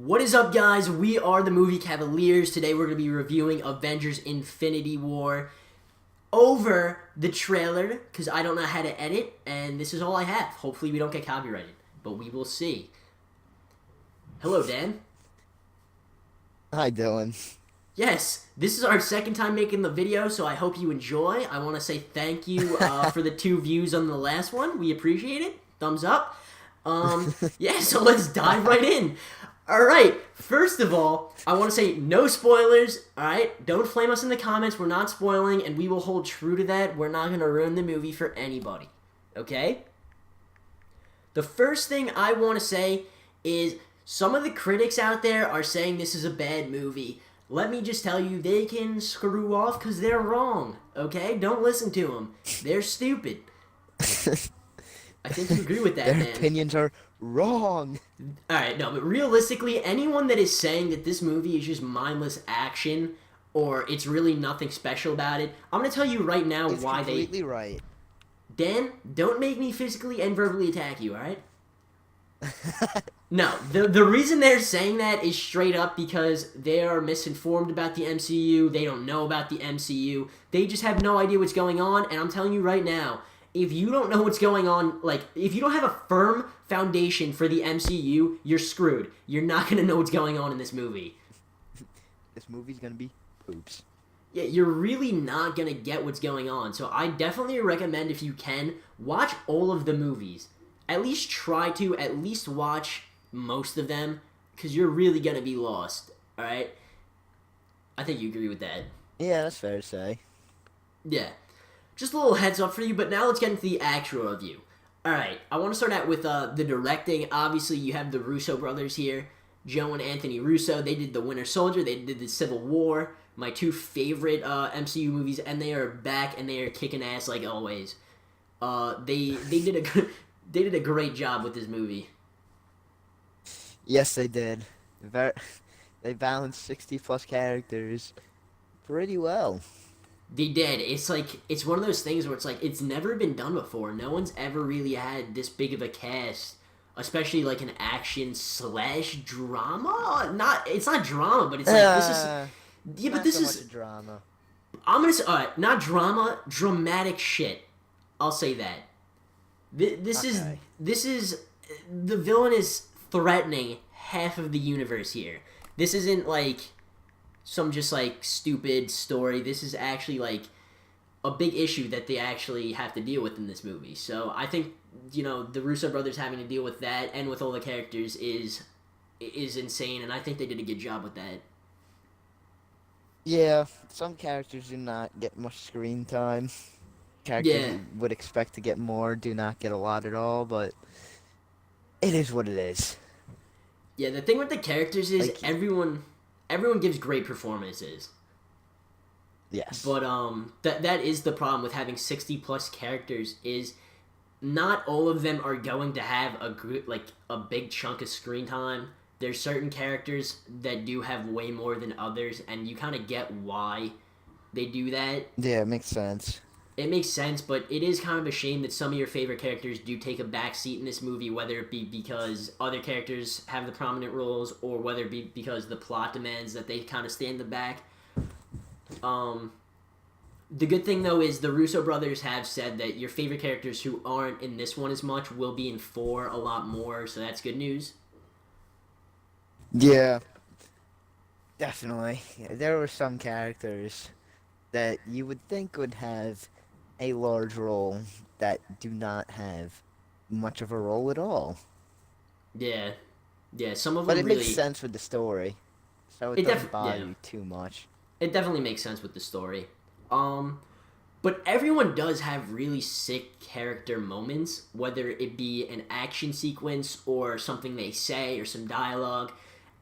What is up, guys? We are the Movie Cavaliers. Today we're going to be reviewing Avengers Infinity War over the trailer because I don't know how to edit, and this is all I have. Hopefully we don't get copyrighted, but we will see. Hello, Dan. Hi, Dylan. Yes, this is our second time making the video, so I hope you enjoy. I want to say thank you for the 2 views on the last one. We appreciate it. Thumbs up. Yeah, so let's dive right in. All right, first of all, I want to say no spoilers, all right? Don't flame us in the comments. We're not spoiling, and we will hold true to that. We're not going to ruin the movie for anybody, okay? The first thing I want to say is some of the critics out there are saying this is a bad movie. Let me just tell you, they can screw off because they're wrong, okay? Don't listen to them. They're stupid. I think you agree with that, Their man. opinions are wrong. Alright, no, but realistically, anyone that is saying that this movie is just mindless action or it's really nothing special about it, I'm going to tell you right now It's why completely right. Dan, don't make me physically and verbally attack you, alright? No, the reason they're saying that is straight up because they are misinformed about the MCU. They don't know about the MCU. They just have no idea what's going on, and I'm telling you right now, if you don't know what's going on, like, if you don't have a firm foundation for the MCU, you're screwed. You're not going to know what's going on in this movie. This movie's gonna be poops. Yeah, you're really not going to get what's going on. So I definitely recommend, if you can, watch all of the movies. At least try to, at least watch most of them, because you're really going to be lost, alright? I think you agree with that. Yeah, that's fair to say. Yeah. Just a little heads up for you, but now let's get into the actual review. Alright, I want to start out with the directing. Obviously, you have the Russo brothers here. Joe and Anthony Russo. They did The Winter Soldier. They did The Civil War. My 2 favorite MCU movies, and they are back, and they are kicking ass like always. They did a great job with this movie. Yes, they did. They balanced 60-plus characters pretty well. They did. It's one of those things where it's like it's never been done before. No one's ever really had this big of a cast, especially like an action / drama. It's not drama, but it's like this is yeah, but Not this so is much drama. I'm gonna say not drama, dramatic shit. I'll say that. This Okay. is the villain is threatening half of the universe here. This isn't like some just like stupid story. This is actually like a big issue that they actually have to deal with in this movie. So I think the Russo brothers having to deal with that and with all the characters is insane, and I think they did a good job with that. Yeah, some characters do not get much screen time. Characters Yeah, you would expect to get more do not get a lot at all, but it is what it is. yeah. The thing with the characters is Like, everyone gives great performances. yes. But that is the problem with having 60+ characters is not all of them are going to have a big chunk of screen time. There's certain characters that do have way more than others, and you kind of get why they do that. Yeah, it makes sense. It makes sense, but it is kind of a shame that some of your favorite characters do take a back seat in this movie, whether it be because other characters have the prominent roles or whether it be because the plot demands that they kind of stay in the back. The good thing, though, is the Russo brothers have said that your favorite characters who aren't in this one as much will be in 4 a lot more, so that's good news. Yeah, definitely. Yeah, there were some characters that you would think would have a large role that do not have much of a role at all. Yeah. Yeah, some of But them it really... makes sense with the story, so it It doesn't bother yeah. you too much. It definitely makes sense with the story. But everyone does have really sick character moments, whether it be an action sequence or something they say or some dialogue.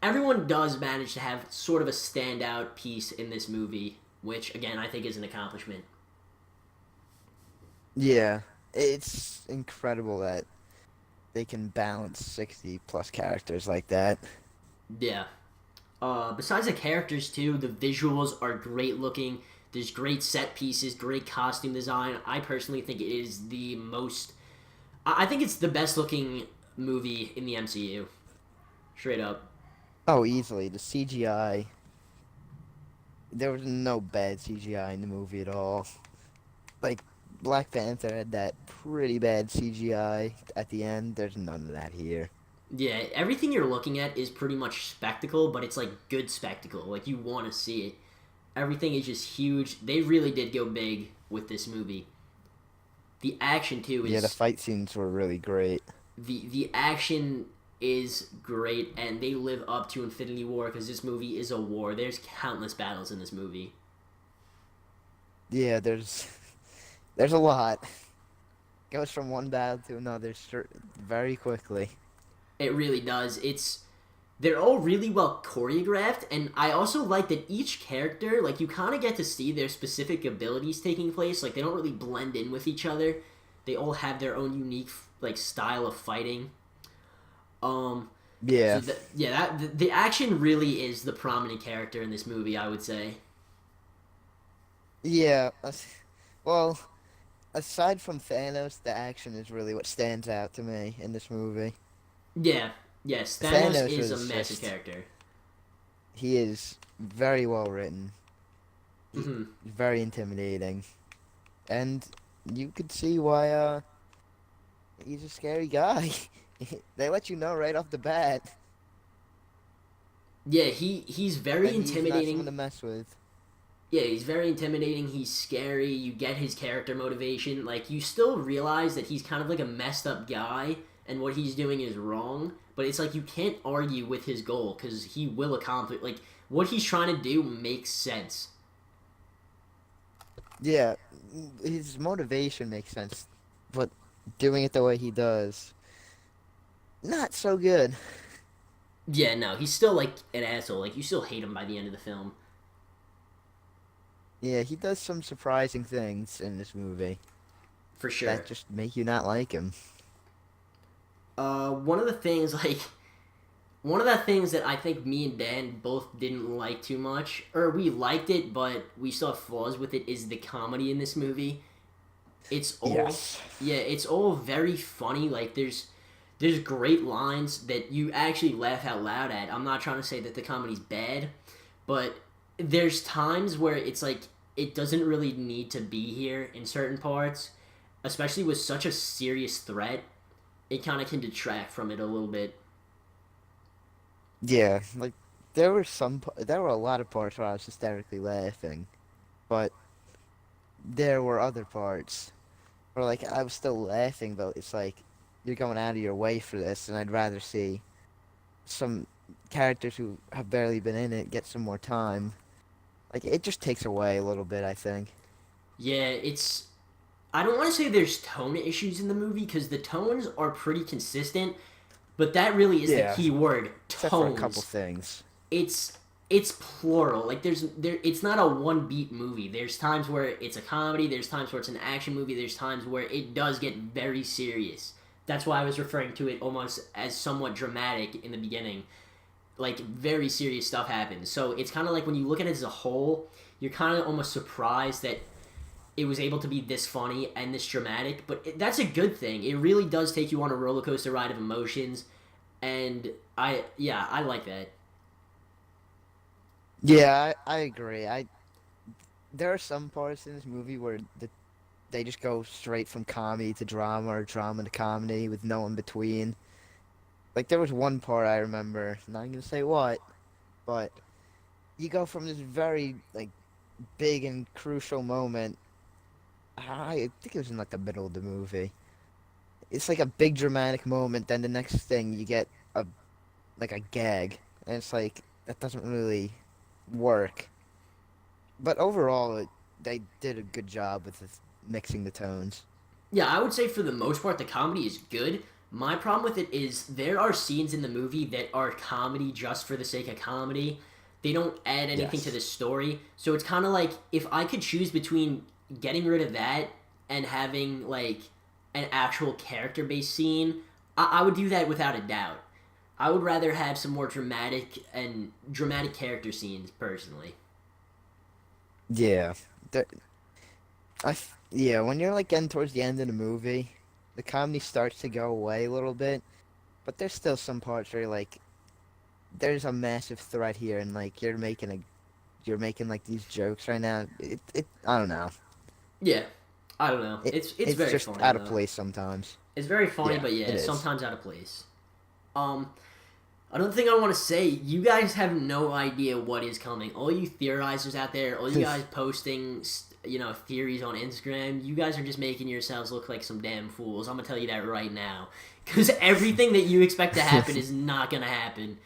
Everyone does manage to have sort of a standout piece in this movie, which, again, I think is an accomplishment. Yeah, it's incredible that they can balance 60-plus characters like that. Yeah. Besides the characters, too, the visuals are great looking. There's great set pieces, great costume design. I personally think it is the most... I think it's the best looking movie in the MCU. Straight up. Oh, easily. The CGI. There was no bad CGI in the movie at all. Like, Black Panther had that pretty bad CGI at the end. There's none of that here. Yeah, everything you're looking at is pretty much spectacle, but it's like good spectacle. Like you want to see it. Everything is just huge. They really did go big with this movie. The action too Yeah, the is fight scenes were really great. the action is great, and they live up to Infinity War because this movie is a war. There's countless battles in this movie. Yeah, there's a lot. Goes from one battle to another very quickly. It really does. It's they're all really well choreographed, and I also like that each character, like you kind of get to see their specific abilities taking place. Like they don't really blend in with each other. They all have their own unique like style of fighting. Um, Yeah. yeah, the action really is the prominent character in this movie. I would say. Yeah. Well, aside from Thanos, the action is really what stands out to me in this movie. Yeah, yes, Thanos Thanos is a was massive just, character. he is very well written. He's Hmm. very intimidating. And you could see why he's a scary guy. They let you know right off the bat Yeah, he's very that he's not someone intimidating. to mess with. Yeah, he's very intimidating. He's scary. You get his character motivation. Like you still realize that he's kind of like a messed up guy, and what he's doing is wrong. But it's like you can't argue with his goal because he will accomplish. Like what he's trying to do makes sense. Yeah, his motivation makes sense, but doing it the way he does, not so good. Yeah, no, he's still like an asshole. Like you still hate him by the end of the film, Yeah, he does some surprising things in this movie for that sure. just make you not like him. One of the things like one of the things that I think me and Dan both didn't like too much, or we liked it, but we saw flaws with it, is the comedy in this movie. It's all, Yes. yeah, it's all very funny. Like there's great lines that you actually laugh out loud at. I'm not trying to say that the comedy's bad, but there's times where it's like it doesn't really need to be here in certain parts, especially with such a serious threat. It kind of can detract from it a little bit. Yeah, like there were a lot of parts where I was hysterically laughing, but there were other parts where like I was still laughing, but it's like you're going out of your way for this, and I'd rather see some characters who have barely been in it get some more time. Like it just takes away a little bit, I think. Yeah, it's. I don't want to say there's tone issues in the movie because the tones are pretty consistent, but that really is the Yeah, key word, except for a couple tones. things. it's it's plural. Like there it's not a one beat movie. There's times where it's a comedy, there's times where it's an action movie, there's times where it does get very serious. That's why I was referring to it almost as somewhat dramatic in the beginning. Like very serious stuff happens. So it's kind of like when you look at it as a whole, you're kind of almost surprised that it was able to be this funny and this dramatic, but that's a good thing. It really does take you on a roller coaster ride of emotions, and I like that. Yeah, I agree. There are some parts in this movie where they just go straight from comedy to drama or drama to comedy with no in between. Like there was one part I remember, not gonna say what, but you go from this very like big and crucial moment. I think it was in like the middle of the movie. It's like a big dramatic moment, then the next thing you get a like a gag, and it's like that doesn't really work. But overall, they did a good job with this, mixing the tones. Yeah, I would say for the most part the comedy is good. My problem with it is there are scenes in the movie that are comedy just for the sake of comedy. They don't add anything to Yes. the story. So it's kind of like if I could choose between getting rid of that and having like an actual character based scene, I would do that without a doubt. I would rather have some more dramatic character scenes personally. Yeah. The, yeah, when you're like getting towards the end of the movie, the comedy starts to go away a little bit, but there's still some parts where you're like, there's a massive threat here, and like you're making like these jokes right now. I don't know. Yeah, I don't know. It's It's very just funny out of though. place sometimes. It's very funny, Yeah, but it yeah, is. sometimes out of place. Um, Another thing I want to say, you guys have no idea what is coming. All you theorizers out there, all you guys posting, theories on Instagram, you guys are just making yourselves look like some damn fools. I'm gonna tell you that right now, because everything that you expect to happen is not gonna happen.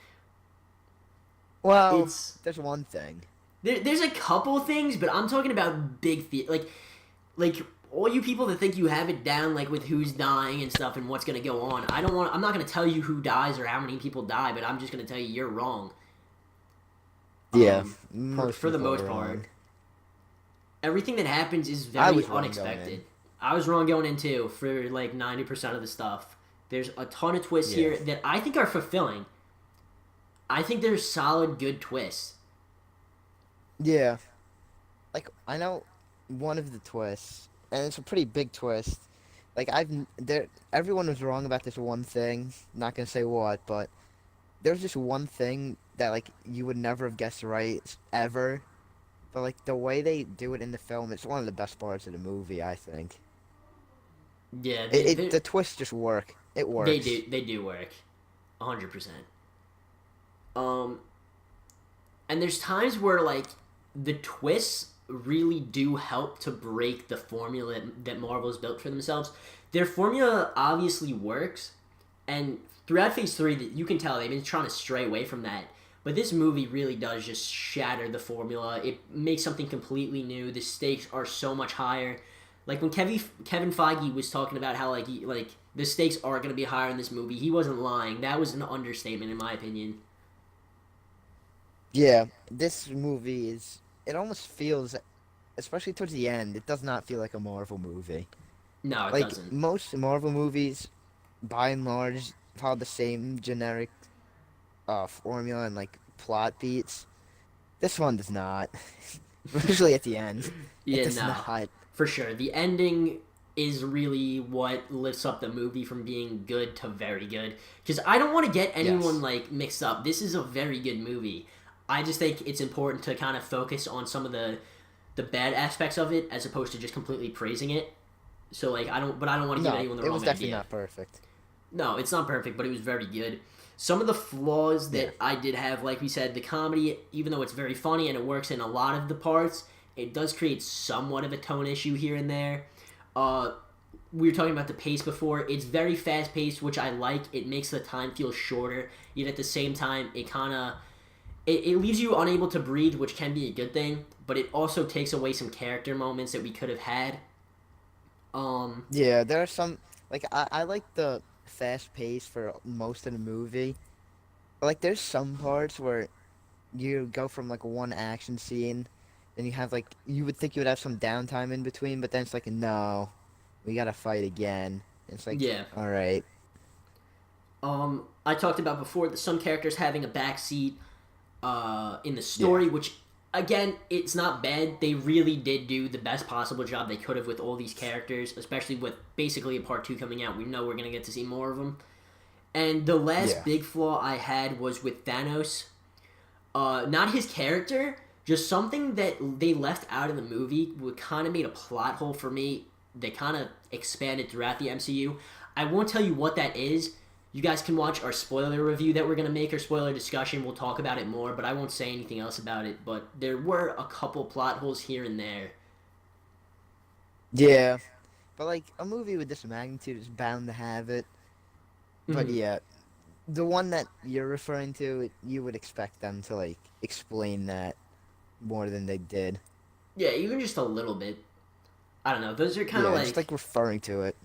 Well, It's there's one thing. there's a couple things, but I'm talking about like all you people that think you have it down, like with who's dying and stuff and what's gonna go on. I'm not gonna tell you who dies or how many people die, but I'm just gonna tell you you're wrong. Yeah, For most for the people most are part, wrong. everything that happens is I very was wrong going in. unexpected. I was wrong going in too for like 90% of the stuff. There's a ton of twists Yeah. here that I think are fulfilling. I think there's solid, good twists. Yeah. Like I know one of the twists, and it's a pretty big twist. Like there everyone was wrong about this one thing. Not gonna say what, but there's just one thing that like you would never have guessed right ever. But like the way they do it in the film, it's one of the best parts of the movie, I think. Yeah, The twists just work. It works. they do work, 100%. Um, and there's times where like the twists really do help to break the formula that Marvel's built for themselves. Their formula obviously works, and throughout Phase 3, you can tell they've been trying to stray away from that. But this movie really does just shatter the formula. It makes something completely new. The stakes are so much higher. Like when Kevin Feige was talking about how like the stakes are going to be higher in this movie, he wasn't lying. That was an understatement in my opinion. Yeah, this movie is. It almost feels, especially towards the end, it does not feel like a Marvel movie. No, it Like doesn't. most Marvel movies, by and large, follow the same generic formula and like plot beats. This one does not. Especially at the end, it Yeah, does no, not. for sure. The ending is really what lifts up the movie from being good to very good. Because I don't want to get anyone Yes. like mixed up. This is a very good movie. I just think it's important to kind of focus on some of the bad aspects of it as opposed to just completely praising it. So like I don't want to give No, anyone the it was wrong definitely idea. not perfect. No, it's not perfect, but it was very good. Some of the flaws Yeah. that I did have, like we said, the comedy, even though it's very funny and it works in a lot of the parts, it does create somewhat of a tone issue here and there. Uh, we were talking about the pace before. It's very fast paced, which I like. It makes the time feel shorter, yet at the same time, it leaves you unable to breathe, which can be a good thing. But it also takes away some character moments that we could have had. Um, Yeah, there are some like I like the fast pace for most of the movie. But like there's some parts where you go from like one action scene and you have like you would think you would have some downtime in between, but then it's like no, we gotta fight again. It's like yeah, all right. I talked about before that some characters having a backseat in the Yeah. story, which again, it's not bad. They really did do the best possible job they could have with all these characters, especially with basically a part two coming out. We know we're gonna get to see more of them. And the last Yeah. big flaw I had was with Thanos. Not his character, just something that they left out of the movie would kind of made a plot hole for me. They kind of expanded throughout the MCU. I won't tell you what that is. You guys can watch our spoiler review that we're gonna make, our spoiler discussion. We'll talk about it more, but I won't say anything else about it. But there were a couple plot holes here and there. Yeah. But like a movie with this magnitude is bound to have it. But Mhm. yeah, the one that you're referring to, you would expect them to like explain that more than they did. Yeah, even just a little bit. I don't know. Those are kind of Yeah, just like like referring to it.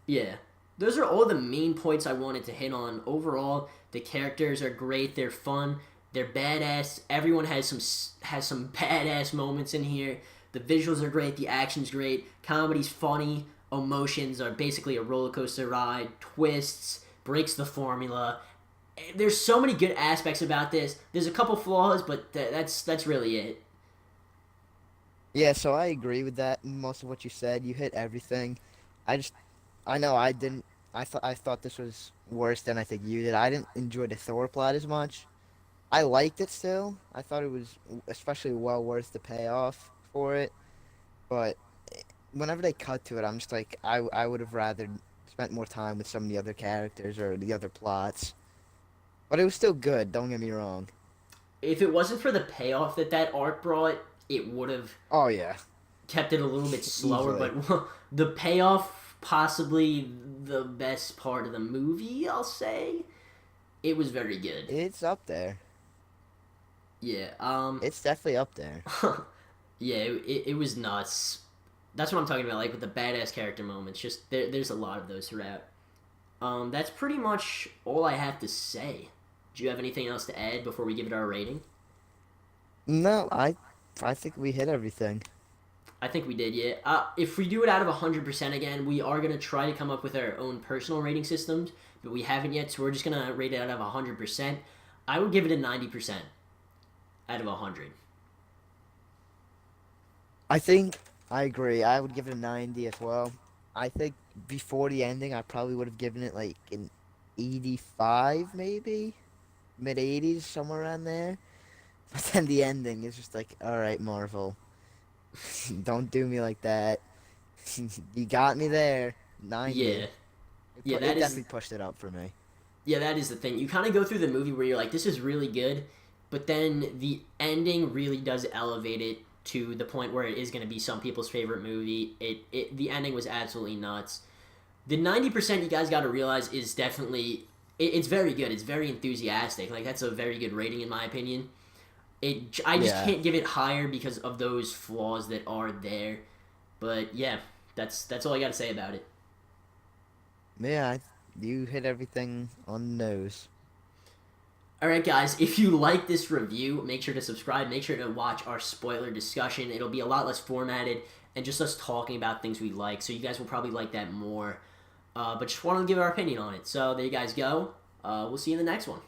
yeah. Those are all the main points I wanted to hit on. Overall, the characters are great. They're fun. They're badass. Everyone has some badass moments in here. The visuals are great. The action's great. Comedy's funny. Emotions are basically a roller coaster ride. Twists breaks the formula. There's so many good aspects about this. There's a couple flaws, but that's really it. Yeah, so I agree with that. Most of what you said, you hit everything. I just, I know I didn't. I thought this was worse than I think you did. I didn't enjoy the Thor plot as much. I liked it still. I thought it was especially well worth the payoff for it. But whenever they cut to it, I'm just like, I would have rather spent more time with some of the other characters or the other plots. But it was still good. Don't get me wrong. If it wasn't for the payoff that that arc brought, it would have Oh yeah, kept it a little bit slower. easily. But the payoff, possibly the best part of the movie, I'll say. It was very good. It's up there. Yeah. It's definitely up there. Yeah. It was nuts. That's what I'm talking about. Like with the badass character moments. Just there's a lot of those throughout. That's pretty much all I have to say. Do you have anything else to add before we give it our rating? No, I think we hit everything. I think we did, yeah. If we do it out of 100% again, we are going to try to come up with our own personal rating systems, but we haven't yet, so we're just going to rate it out of 100%. I would give it a 90% out of 100. I think I agree. I would give it a 90 as well. I think before the ending, I probably would have given it like an 85, maybe mid 80s, somewhere around there. But then the ending is just like, all right, Marvel, don't do me like that. You got me there. 90. Yeah. Yeah, It that is definitely pushed it up for me. yeah, that is the thing. You kind of go through the movie where you're like, this is really good, but then the ending really does elevate it to the point where it is going to be some people's favorite movie. The ending was absolutely nuts. The 90% you guys got to realize is definitely it's very good. It's very enthusiastic. Like that's a very good rating in my opinion. I just Yeah. can't give it higher because of those flaws that are there. But yeah, that's all I got to say about it. Yeah, you hit everything on the nose. Alright, guys, if you like this review, make sure to subscribe. Make sure to watch our spoiler discussion. It'll be a lot less formatted and just us talking about things we like. So you guys will probably like that more. But just want to give our opinion on it. So there you guys go. We'll see you in the next one.